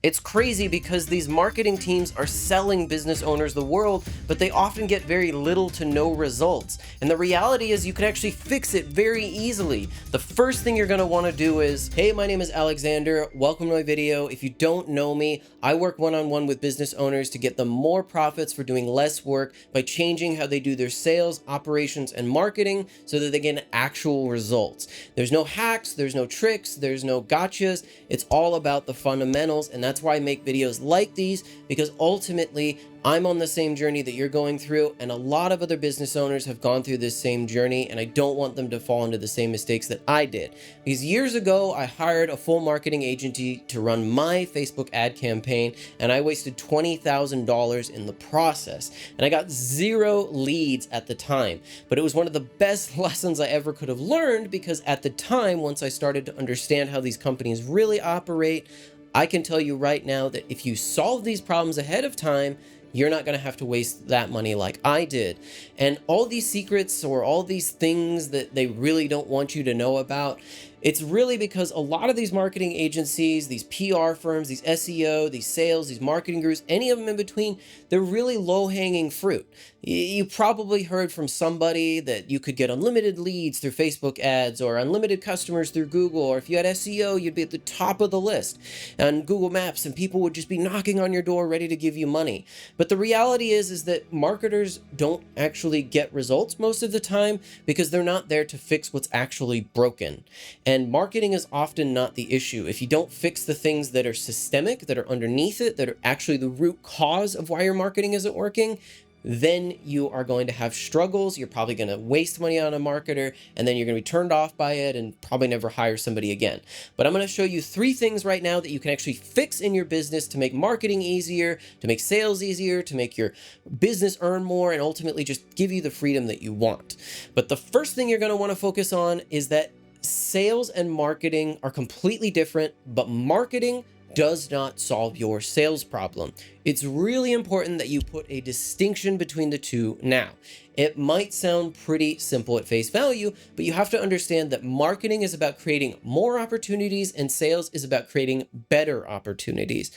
It's crazy because these marketing teams are selling business owners the world, but they often get very little to no results. And the reality is you can actually fix it very easily. The first thing you're going to want to do is, hey, my name is Alexander. Welcome to my video. If you don't know me, I work one-on-one with business owners to get them more profits for doing less work by changing how they do their sales, operations, and marketing so that they get actual results. There's no hacks, there's no tricks, there's no gotchas. It's all about the fundamentals, and that's why I make videos like these, because ultimately I'm on the same journey that you're going through, and a lot of other business owners have gone through this same journey, and I don't want them to fall into the same mistakes that I did. Because years ago, I hired a full marketing agency to run my Facebook ad campaign, and I wasted $20,000 in the process, and I got 0 leads at the time. But it was one of the best lessons I ever could have learned, because at the time, once I started to understand how these companies really operate, I can tell you right now that if you solve these problems ahead of time, you're not going to have to waste that money like I did. And all these secrets or all these things that they really don't want you to know about, it's really because a lot of these marketing agencies, these PR firms, these SEO, these sales, these marketing gurus, any of them in between, they're really low-hanging fruit. You probably heard from somebody that you could get unlimited leads through Facebook ads or unlimited customers through Google, or if you had SEO, you'd be at the top of the list on Google Maps and people would just be knocking on your door ready to give you money. But the reality is that marketers don't actually get results most of the time because they're not there to fix what's actually broken. And marketing is often not the issue. If you don't fix the things that are systemic, that are underneath it, that are actually the root cause of why your marketing isn't working, then you are going to have struggles. You're probably going to waste money on a marketer, and then you're going to be turned off by it and probably never hire somebody again. But I'm going to show you 3 things right now that you can actually fix in your business to make marketing easier, to make sales easier, to make your business earn more, and ultimately just give you the freedom that you want. But the first thing you're going to want to focus on is that sales and marketing are completely different, but marketing does not solve your sales problem. It's really important that you put a distinction between the two now. It might sound pretty simple at face value, but you have to understand that marketing is about creating more opportunities and sales is about creating better opportunities.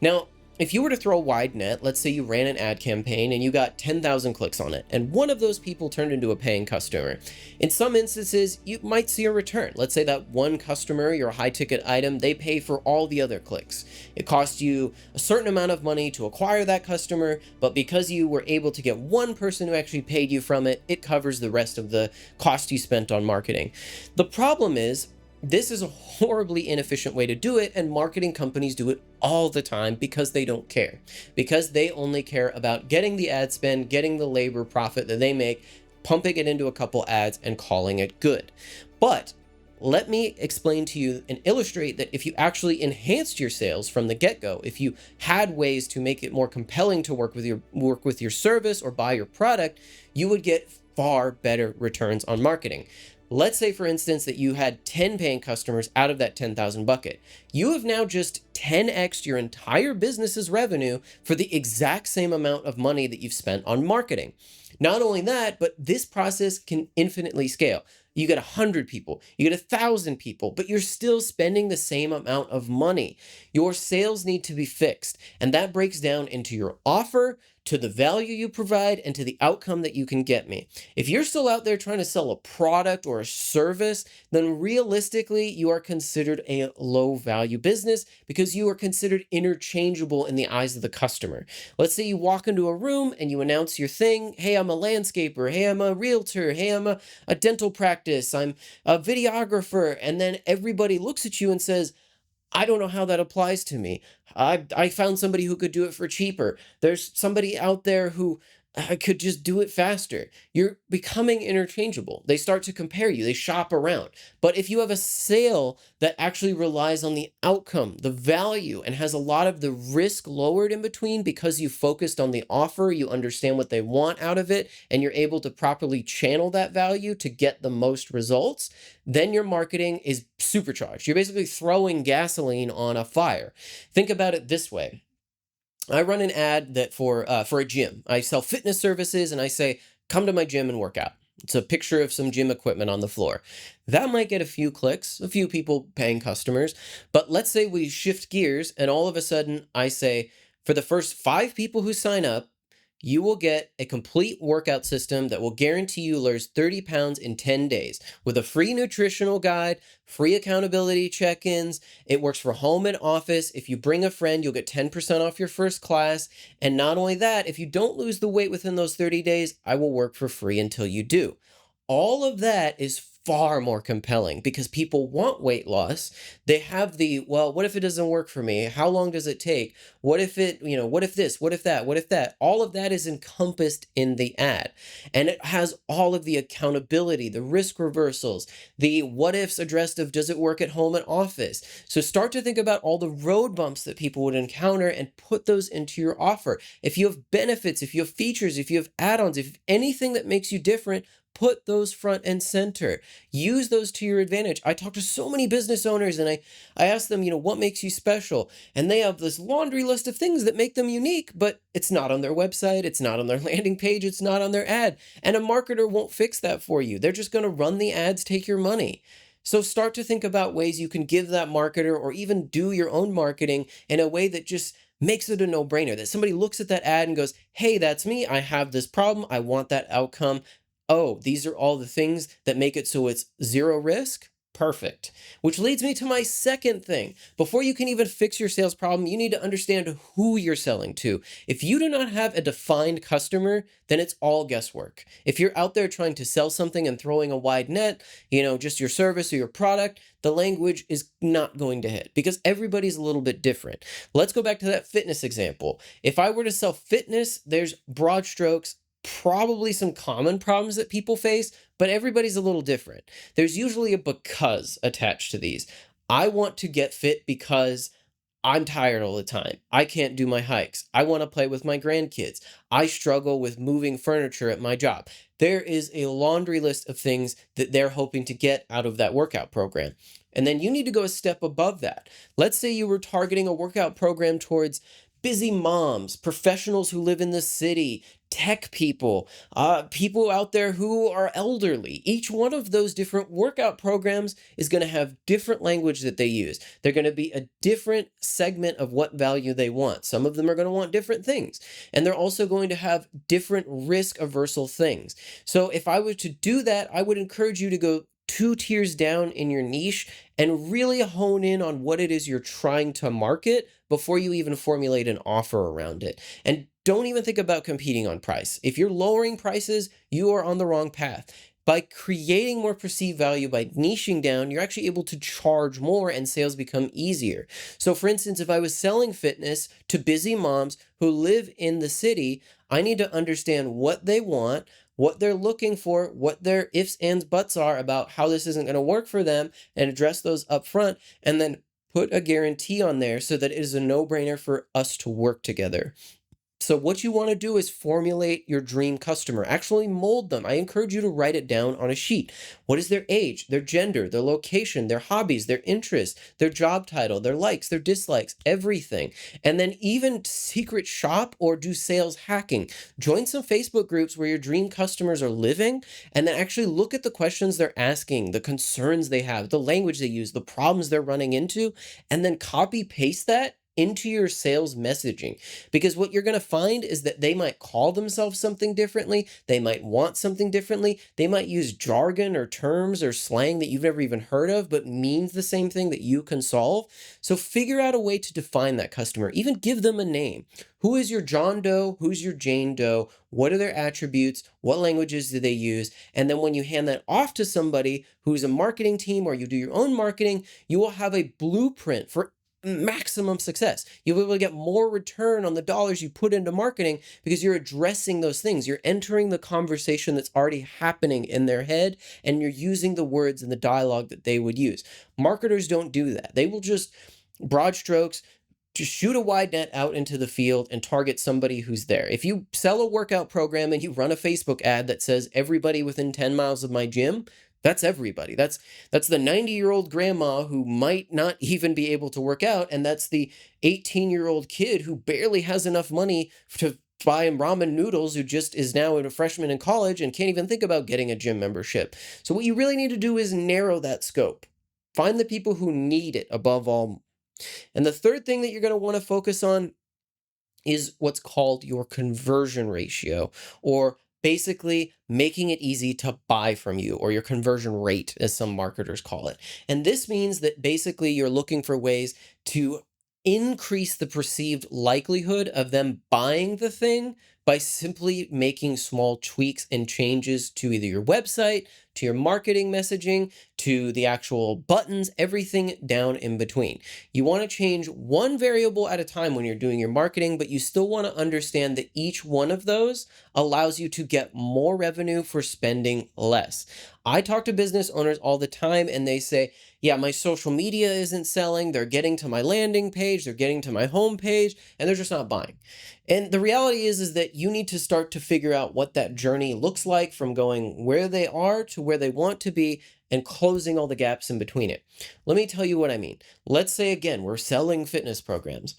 Now, if you were to throw a wide net, let's say you ran an ad campaign and you got 10,000 clicks on it, and one of those people turned into a paying customer. In some instances, you might see a return. Let's say that one customer, your high ticket item, they pay for all the other clicks. It cost you a certain amount of money to acquire that customer, but because you were able to get one person who actually paid you from it, it covers the rest of the cost you spent on marketing. The problem is, this is a horribly inefficient way to do it, and marketing companies do it all the time because they don't care. Because they only care about getting the ad spend, getting the labor profit that they make, pumping it into a couple ads, and calling it good. But let me explain to you and illustrate that if you actually enhanced your sales from the get-go, if you had ways to make it more compelling to work with your service or buy your product, you would get far better returns on marketing. Let's say, for instance, that you had 10 paying customers out of that 10,000 bucket. You have now just 10x'd your entire business's revenue for the exact same amount of money that you've spent on marketing. Not only that, but this process can infinitely scale. You get 100 people, you get 1,000 people, but you're still spending the same amount of money. Your sales need to be fixed, and that breaks down into your offer, to the value you provide, and to the outcome that you can get me. If you're still out there trying to sell a product or a service, then realistically, you are considered a low value business because you are considered interchangeable in the eyes of the customer. Let's say you walk into a room and you announce your thing. Hey, I'm a landscaper. Hey, I'm a realtor. Hey, I'm a dental practice. I'm a videographer. And then everybody looks at you and says, I don't know how that applies to me. I found somebody who could do it for cheaper. There's somebody out there who could just do it faster. You're becoming interchangeable. They start to compare you. They shop around. But if you have a sale that actually relies on the outcome, the value, and has a lot of the risk lowered in between because you focused on the offer, you understand what they want out of it, and you're able to properly channel that value to get the most results, then your marketing is supercharged. You're basically throwing gasoline on a fire. Think about it this way. I run an ad that for a gym. I sell fitness services and I say, come to my gym and work out. It's a picture of some gym equipment on the floor. That might get a few clicks, a few people paying customers. But let's say we shift gears and all of a sudden I say, for the first 5 people who sign up, you will get a complete workout system that will guarantee you lose 30 pounds in 10 days with a free nutritional guide, free accountability check ins. It works for home and office. If you bring a friend, you'll get 10% off your first class. And not only that, if you don't lose the weight within those 30 days, I will work for free until you do. All of that is far more compelling because people want weight loss. They have the, well, what if it doesn't work for me? How long does it take? What if it, what if this, what if that, what if that? All of that is encompassed in the ad. And it has all of the accountability, the risk reversals, the what ifs addressed of does it work at home and office? So start to think about all the road bumps that people would encounter and put those into your offer. If you have benefits, if you have features, if you have add-ons, if anything that makes you different, put those front and center. Use those to your advantage. I talk to so many business owners and I ask them, what makes you special? And they have this laundry list of things that make them unique, but it's not on their website, it's not on their landing page, it's not on their ad. And a marketer won't fix that for you. They're just going to run the ads, take your money. So start to think about ways you can give that marketer or even do your own marketing in a way that just makes it a no-brainer, that somebody looks at that ad and goes, hey, that's me. I have this problem. I want that outcome. Oh, these are all the things that make it so it's zero risk? Perfect. Which leads me to my second thing. Before you can even fix your sales problem, you need to understand who you're selling to. If you do not have a defined customer, then it's all guesswork. If you're out there trying to sell something and throwing a wide net, just your service or your product, the language is not going to hit because everybody's a little bit different. Let's go back to that fitness example. If I were to sell fitness, there's broad strokes, probably some common problems that people face, but everybody's a little different. There's usually a because attached to these. I want to get fit because I'm tired all the time. I can't do my hikes. I want to play with my grandkids. I struggle with moving furniture at my job. There is a laundry list of things that they're hoping to get out of that workout program. And then you need to go a step above that. Let's say you were targeting a workout program towards busy moms, professionals who live in the city, tech people, people out there who are elderly. Each one of those different workout programs is going to have different language that they use. They're going to be a different segment of what value they want. Some of them are going to want different things. And they're also going to have different risk aversive things. So if I were to do that, I would encourage you to go 2 tiers down in your niche and really hone in on what it is you're trying to market before you even formulate an offer around it. And don't even think about competing on price. If you're lowering prices, you are on the wrong path. By creating more perceived value, by niching down, you're actually able to charge more and sales become easier. So for instance, if I was selling fitness to busy moms who live in the city, I need to understand what they want, what they're looking for, what their ifs, ands, buts are about how this isn't going to work for them, and address those up front, and then put a guarantee on there so that it is a no-brainer for us to work together. So what you want to do is formulate your dream customer, actually mold them. I encourage you to write it down on a sheet. What is their age, their gender, their location, their hobbies, their interests, their job title, their likes, their dislikes, everything. And then even secret shop or do sales hacking. Join some Facebook groups where your dream customers are living and then actually look at the questions they're asking, the concerns they have, the language they use, the problems they're running into, and then copy paste that into your sales messaging. Because what you're going to find is that they might call themselves something differently. They might want something differently. They might use jargon or terms or slang that you've never even heard of, but means the same thing that you can solve. So figure out a way to define that customer. Even give them a name. Who is your John Doe? Who's your Jane Doe? What are their attributes? What languages do they use? And then when you hand that off to somebody who's a marketing team or you do your own marketing, you will have a blueprint for maximum success. You'll be able to get more return on the dollars you put into marketing because you're addressing those things. You're entering the conversation that's already happening in their head and you're using the words and the dialogue that they would use. Marketers don't do that. They will just broad strokes, just shoot a wide net out into the field and target somebody who's there. If you sell a workout program and you run a Facebook ad that says everybody within 10 miles of my gym, that's everybody. That's the 90-year-old grandma who might not even be able to work out, and that's the 18-year-old kid who barely has enough money to buying ramen noodles who just is now a freshman in college and can't even think about getting a gym membership. So what you really need to do is narrow that scope. Find the people who need it above all. And the third thing that you're going to want to focus on is what's called your conversion ratio, or basically making it easy to buy from you, or your conversion rate, as some marketers call it. And this means that basically you're looking for ways to increase the perceived likelihood of them buying the thing by simply making small tweaks and changes to either your website, to your marketing messaging, to the actual buttons, everything down in between. You want to change one variable at a time when you're doing your marketing, but you still want to understand that each one of those allows you to get more revenue for spending less. I talk to business owners all the time and they say, yeah, my social media isn't selling. They're getting to my landing page, they're getting to my home page, and they're just not buying. And the reality is that you need to start to figure out what that journey looks like from going where they are to where they want to be and closing all the gaps in between it. Let me tell you what I mean. Let's say again, we're selling fitness programs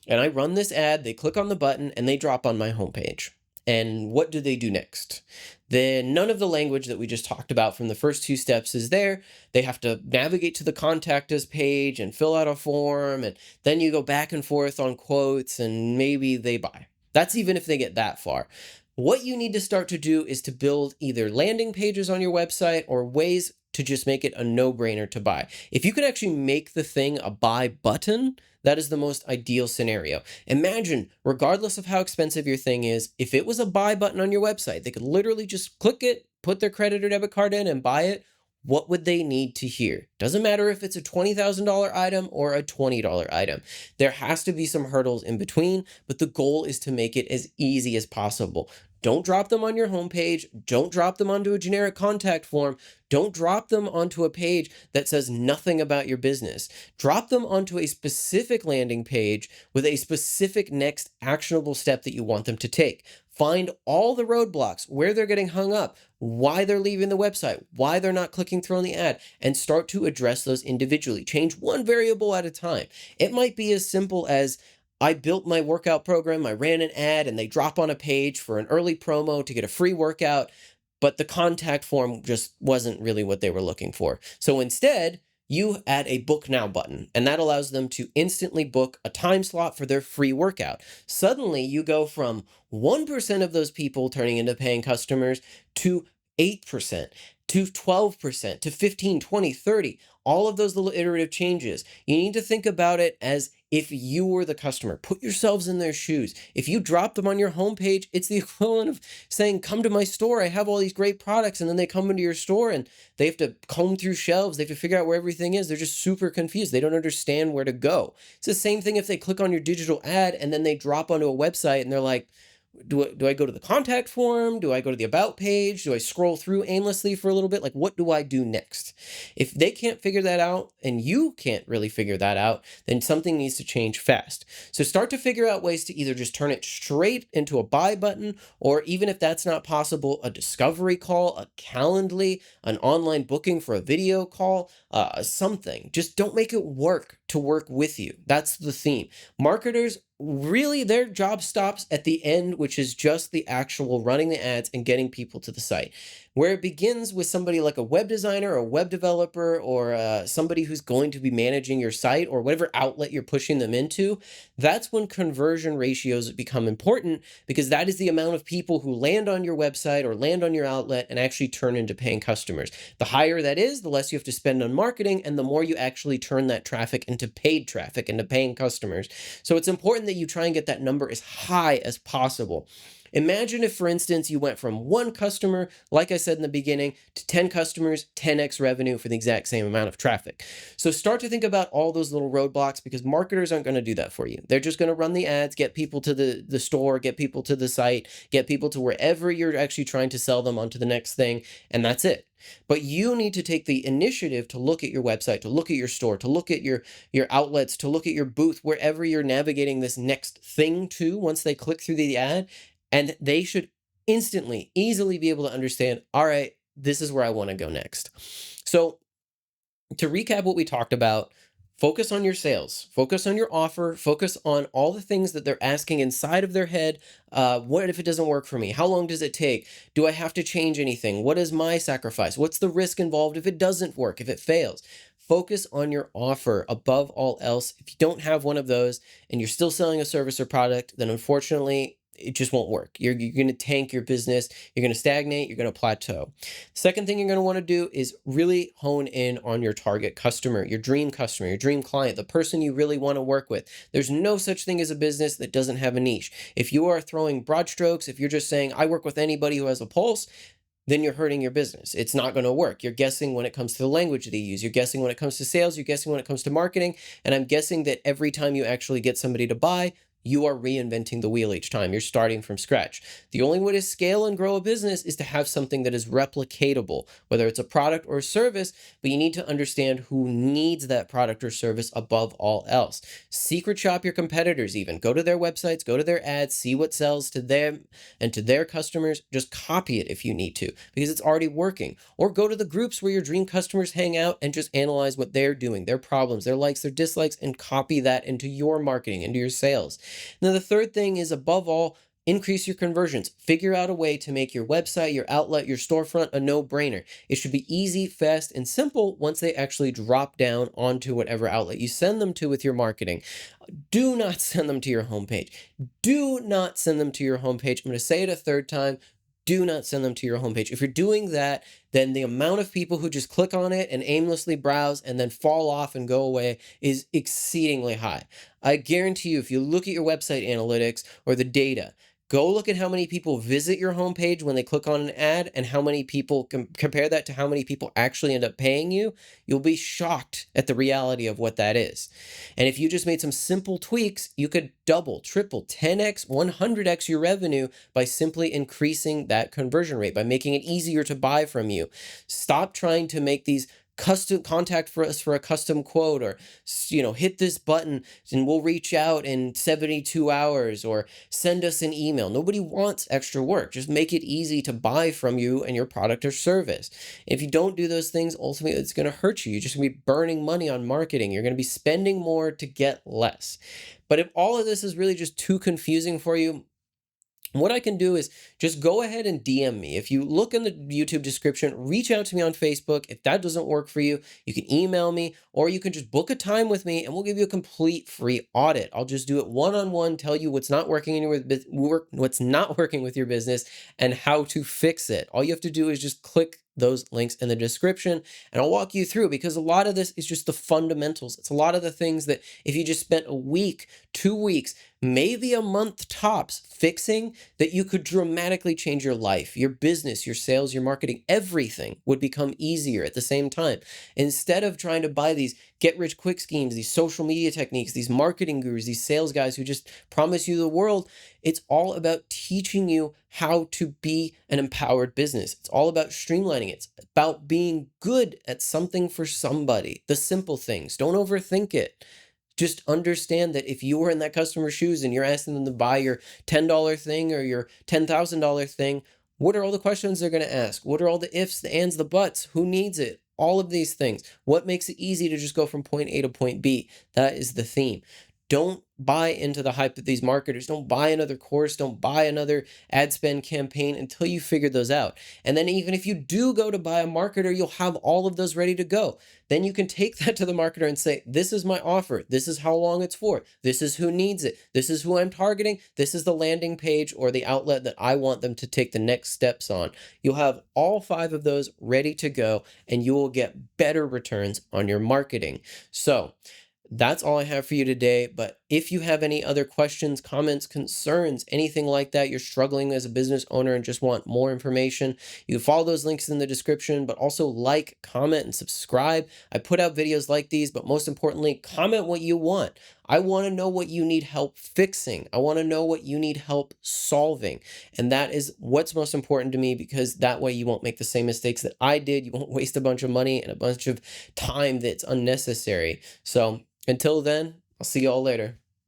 and I run this ad, they click on the button and they drop on my homepage. And what do they do next? Then none of the language that we just talked about from the first two steps is there. They have to navigate to the contact us page and fill out a form. And then you go back and forth on quotes and maybe they buy. That's even if they get that far. What you need to start to do is to build either landing pages on your website or ways to just make it a no-brainer to buy. If you could actually make the thing a buy button, that is the most ideal scenario. Imagine, regardless of how expensive your thing is, if it was a buy button on your website, they could literally just click it, put their credit or debit card in and buy it. What would they need to hear? Doesn't matter if it's a $20,000 item or a $20 item. There has to be some hurdles in between, but the goal is to make it as easy as possible. Don't drop them on your homepage. Don't drop them onto a generic contact form. Don't drop them onto a page that says nothing about your business. Drop them onto a specific landing page with a specific next actionable step that you want them to take. Find all the roadblocks, where they're getting hung up, why they're leaving the website, why they're not clicking through on the ad, and start to address those individually. Change one variable at a time. It might be as simple as, I built my workout program, I ran an ad, and they drop on a page for an early promo to get a free workout, but the contact form just wasn't really what they were looking for. So instead, you add a book now button, and that allows them to instantly book a time slot for their free workout. Suddenly, you go from 1% of those people turning into paying customers to 8%, to 12%, to 15, 20, 30. All of those little iterative changes. You need to think about it as if you were the customer. Put yourselves in their shoes. If you drop them on your homepage, it's the equivalent of saying, come to my store, I have all these great products, and then they come into your store and they have to comb through shelves, they have to figure out where everything is. They're just super confused. They don't understand where to go. It's the same thing if they click on your digital ad and then they drop onto a website and they're like, do I go to the contact form? Do I go to the about page? Do I scroll through aimlessly for a little bit? Like, what do I do next? If they can't figure that out and you can't really figure that out, then something needs to change fast. So start to figure out ways to either just turn it straight into a buy button, or even if that's not possible, a discovery call, a Calendly, an online booking for a video call, something. Just don't make it work to work with you. That's the theme. Marketers, really, their job stops at the end, which is just the actual running the ads and getting people to the site. Where it begins with somebody like a web designer or a web developer, or somebody who's going to be managing your site or whatever outlet you're pushing them into, that's when conversion ratios become important, because that is the amount of people who land on your website or land on your outlet and actually turn into paying customers. The higher that is, the less you have to spend on marketing, and the more you actually turn that traffic into paid traffic, into paying customers. So it's important that you try and get that number as high as possible. Imagine if, for instance, you went from one customer, like I said in the beginning, to 10 customers, 10x revenue for the exact same amount of traffic. So start to think about all those little roadblocks, because marketers aren't going to do that for you. They're just going to run the ads, get people to the store, get people to the site, get people to wherever you're actually trying to sell them onto the next thing, and that's it. But you need to take the initiative to look at your website, to look at your store, to look at your outlets, to look at your booth, wherever you're navigating this next thing to once they click through the ad. And they should instantly, easily be able to understand, all right, this is where I want to go next. So to recap what we talked about, Focus on your sales, focus on your offer, focus on all the things that they're asking inside of their head. What if it doesn't work for me? How long does it take? Do I have to change anything? What is my sacrifice? What's the risk involved if it doesn't work, if it fails? Focus on your offer above all else. If you don't have one of those and you're still selling a service or product, then unfortunately, it just won't work. You're going to tank your business. You're going to stagnate. You're going to plateau. Second thing you're going to want to do is really hone in on your target customer, your dream client, the person you really want to work with. There's no such thing as a business that doesn't have a niche. If you are throwing broad strokes, if you're just saying, I work with anybody who has a pulse, then you're hurting your business. It's not going to work. You're guessing when it comes to the language they use. You're guessing when it comes to sales. You're guessing when it comes to marketing. And I'm guessing that every time you actually get somebody to buy, you are reinventing the wheel each time. You're starting from scratch. The only way to scale and grow a business is to have something that is replicatable, whether it's a product or a service, but you need to understand who needs that product or service above all else. Secret shop your competitors even. Go to their websites, go to their ads, see what sells to them and to their customers. Just copy it if you need to, because it's already working. Or go to the groups where your dream customers hang out and just analyze what they're doing, their problems, their likes, their dislikes, and copy that into your marketing, into your sales. Now, the third thing is, above all, increase your conversions. Figure out a way to make your website, your outlet, your storefront a no-brainer. It should be easy, fast, and simple once they actually drop down onto whatever outlet you send them to with your marketing. Do not send them to your homepage. Do not send them to your homepage. I'm going to say it a third time. Do not send them to your homepage. If you're doing that, then the amount of people who just click on it and aimlessly browse and then fall off and go away is exceedingly high. I guarantee you, if you look at your website analytics or the data, go look at how many people visit your homepage when they click on an ad and how many people compare that to how many people actually end up paying you. You'll be shocked at the reality of what that is. And if you just made some simple tweaks, you could double, triple, 10x, 100x your revenue by simply increasing that conversion rate, by making it easier to buy from you. Stop trying to make these custom contact for us for a custom quote, or hit this button and we'll reach out in 72 hours, or send us an email. Nobody wants extra work. Just make it easy to buy from you and your product or service. If you don't do those things, ultimately it's going to hurt you. You're just going to be burning money on marketing. You're going to be spending more to get less. But if all of this is really just too confusing for you, what I can do is just go ahead and DM me. If you look in the YouTube description, reach out to me on Facebook. If that doesn't work for you, you can email me, or you can just book a time with me and we'll give you a complete free audit. I'll just do it one-on-one, tell you what's not working in what's not working with your business and how to fix it. All you have to do is just click those links in the description and I'll walk you through, because a lot of this is just the fundamentals. It's a lot of the things that if you just spent a week, 2 weeks, maybe a month tops fixing, that you could dramatically change your life, your business, your sales, your marketing. Everything would become easier at the same time. Instead of trying to buy these get rich quick schemes, these social media techniques, these marketing gurus, these sales guys who just promise you the world, it's all about teaching you how to be an empowered business. It's all about streamlining it. It's about being good at something for somebody. The simple things. Don't overthink it. Just understand that if you were in that customer's shoes and you're asking them to buy your $10 thing or your $10,000 thing, what are all the questions they're going to ask? What are all the ifs, the ands, the buts? Who needs it? All of these things. What makes it easy to just go from point A to point B? That is the theme. Don't buy into the hype of these marketers. Don't buy another course. Don't buy another ad spend campaign until you figure those out. And then even if you do go to buy a marketer, you'll have all of those ready to go. Then you can take that to the marketer and say, this is my offer. This is how long it's for. This is who needs it. This is who I'm targeting. This is the landing page or the outlet that I want them to take the next steps on. You'll have all 5 of those ready to go and you will get better returns on your marketing. So that's all I have for you today. But if you have any other questions, comments, concerns, anything like that, you're struggling as a business owner and just want more information, you can follow those links in the description, but also like, comment, and subscribe. I put out videos like these, but most importantly, comment what you want. I want to know what you need help fixing. I want to know what you need help solving. And that is what's most important to me, because that way you won't make the same mistakes that I did. You won't waste a bunch of money and a bunch of time that's unnecessary. So until then, I'll see you all later.